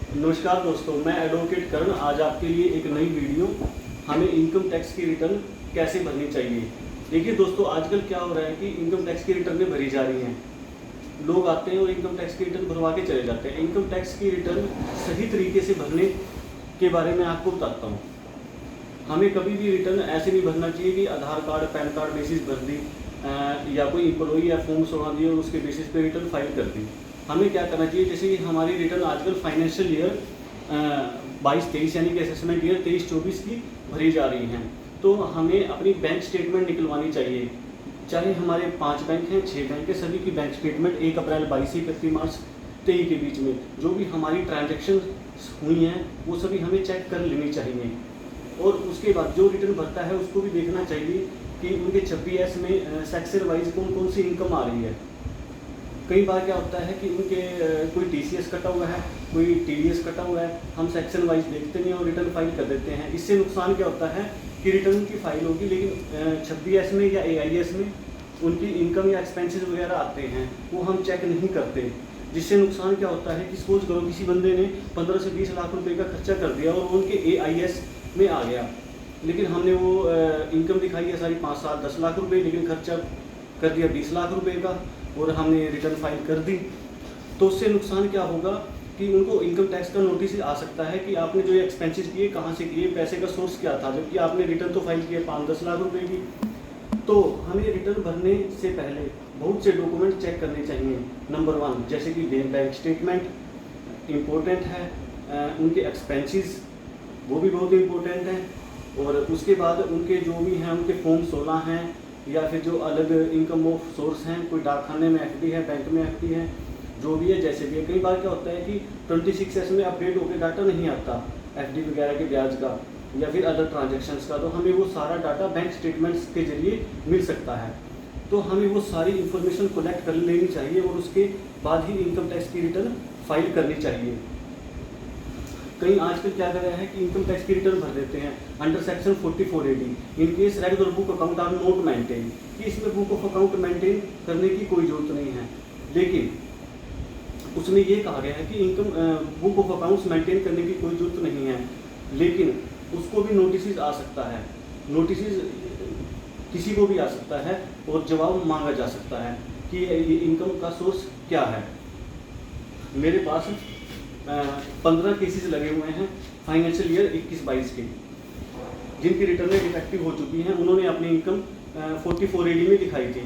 नमस्कार दोस्तों, मैं एडवोकेट करण आज आपके लिए एक नई वीडियो हमें इनकम टैक्स की रिटर्न कैसे भरनी चाहिए। देखिए दोस्तों, आजकल क्या हो रहा है कि इनकम टैक्स की रिटर्नें भरी जा रही हैं। लोग आते हैं और इनकम टैक्स की रिटर्न भरवा के चले जाते हैं। इनकम टैक्स की रिटर्न सही तरीके से भरने के बारे में आपको बताता हूँ। हमें कभी भी रिटर्न ऐसे नहीं भरना चाहिए कि आधार कार्ड पैन कार्ड बेसिस भर दी या कोई एम्प्लॉई या फॉर्म 16 दिए और उसके बेसिस पे रिटर्न फाइल कर दी। हमें क्या करना चाहिए, जैसे कि हमारी रिटर्न आजकल फाइनेंशियल ईयर 22-23 यानी कि असेसमेंट ईयर 23-24 की भरी जा रही हैं, तो हमें अपनी बैंक स्टेटमेंट निकलवानी चाहिए। चाहे हमारे 5 बैंक हैं, 6 बैंक हैं, सभी की बैंक स्टेटमेंट 1 अप्रैल 22 से 31 मार्च 23 के बीच में जो भी हमारी ट्रांजेक्शन हुई हैं वो सभी हमें चेक कर लेनी चाहिए। और उसके बाद जो रिटर्न भरता है उसको भी देखना चाहिए कि उनके 26S में सेक्शन वाइज कौन कौन सी इनकम आ रही है। कई बार क्या होता है कि उनके कोई TCS कटा हुआ है, कोई TDS कटा हुआ है, हम सेक्शन वाइज देखते नहीं और रिटर्न फाइल कर देते हैं। इससे नुकसान क्या होता है कि रिटर्न की फाइल होगी लेकिन 26S में या AIS में उनकी इनकम या एक्सपेंसेस वगैरह आते हैं वो हम चेक नहीं करते। जिससे नुकसान क्या होता है कि सपोज करो किसी बंदे ने 15 से 20 लाख रुपए का खर्चा कर दिया और उनके AIS में आ गया, लेकिन हमने वो इनकम दिखाई है सारी 5-7-10 लाख रुपए, लेकिन खर्चा कर दिया 20 लाख रुपए का और हमने रिटर्न फाइल कर दी। तो उससे नुकसान क्या होगा कि उनको इनकम टैक्स का नोटिस आ सकता है कि आपने जो ये एक्सपेंसेस किए कहाँ से किए, पैसे का सोर्स क्या था, जबकि आपने रिटर्न तो फाइल किए 5-10 लाख रुपए की। तो हमें रिटर्न भरने से पहले बहुत से डॉक्यूमेंट चेक करने चाहिए। नंबर 1 जैसे कि बैंक स्टेटमेंट इम्पोर्टेंट है, उनके एक्सपेंसेस वो भी बहुत इम्पोर्टेंट है, और उसके बाद उनके जो भी हैं उनके फॉर्म 16 हैं या फिर जो अलग इनकम ऑफ सोर्स हैं, कोई डाकखाने में FD है, बैंक में FD है, जो भी है जैसे भी है। कई बार क्या होता है कि 26S में अपडेट होकर डाटा नहीं आता FD वगैरह के ब्याज का या फिर अदर ट्रांजेक्शन्स का, तो हमें वो सारा डाटा बैंक स्टेटमेंट्स के जरिए मिल सकता है। तो हमें वो सारी इन्फॉर्मेशन कलेक्ट कर लेनी चाहिए और उसके बाद ही इनकम टैक्स की रिटर्न फाइल करनी चाहिए। कहीं आजकल क्या कर रहा है कि इनकम टैक्स की रिटर्न भर देते हैं under section 44AD in case regular book account are not maintain, कि इसमें बुक ऑफ अकाउंट मेंटेन करने की कोई जरूरत नहीं है। लेकिन उसमें ये कहा गया है कि income book of accounts maintain करने की कोई जरूरत नहीं है, लेकिन उसको भी नोटिस आ सकता है। नोटिस किसी को भी आ सकता है और जवाब मांगा जा सकता है कि ये इनकम का सोर्स क्या है। मेरे पास 15 केसेस लगे हुए हैं फाइनेंशियल ईयर 21-22 के, जिनकी रिटर्नें डिफेक्टिव हो चुकी हैं। उन्होंने अपनी इनकम 44AD में दिखाई थी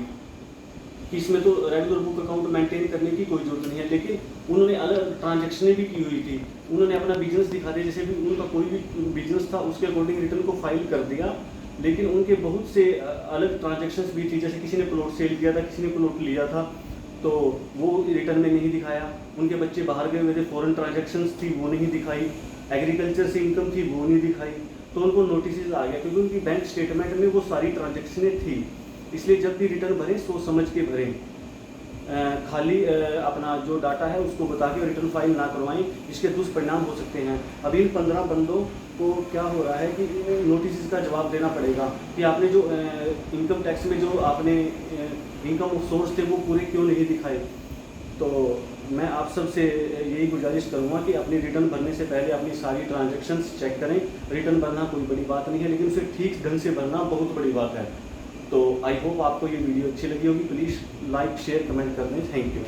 कि इसमें तो रेगुलर बुक अकाउंट मेंटेन करने की कोई जरूरत नहीं है, लेकिन उन्होंने अलग ट्रांजेक्शनें भी की हुई थी। उन्होंने अपना बिजनेस दिखा दिया, जैसे भी उनका कोई भी बिजनेस था उसके अकॉर्डिंग रिटर्न को फाइल कर दिया, लेकिन उनके बहुत से अलग ट्रांजेक्शन्स भी थी। जैसे किसी ने प्लॉट सेल किया था, किसी ने प्लॉट लिया था, तो वो रिटर्न में नहीं दिखाया। उनके बच्चे बाहर गए हुए थे, फॉरेन ट्रांजेक्शन्स थी वो नहीं दिखाई, एग्रीकल्चर से इनकम थी वो नहीं दिखाई, तो उनको नोटिस आ गया क्योंकि उनकी बैंक स्टेटमेंट में वो सारी ट्रांजेक्शनें थी। इसलिए जब भी रिटर्न भरें सोच समझ के भरें, खाली अपना जो डाटा है उसको बता के रिटर्न फाइल ना करवाएं, इसके दुष्परिणाम हो सकते हैं। अभी इन 15 बंदों को क्या हो रहा है कि नोटिस का जवाब देना पड़ेगा कि आपने जो इनकम टैक्स में जो आपने इनकम सोर्स थे वो पूरे क्यों नहीं दिखाए। तो मैं आप सबसे यही गुजारिश करूंगा कि अपनी रिटर्न भरने से पहले अपनी सारी ट्रांजैक्शंस चेक करें। रिटर्न भरना कोई बड़ी बात नहीं है, लेकिन उसे ठीक ढंग से भरना बहुत बड़ी बात है। तो आई होप आपको ये वीडियो अच्छी लगी होगी। प्लीज़ लाइक शेयर कमेंट कर दें। Thank you.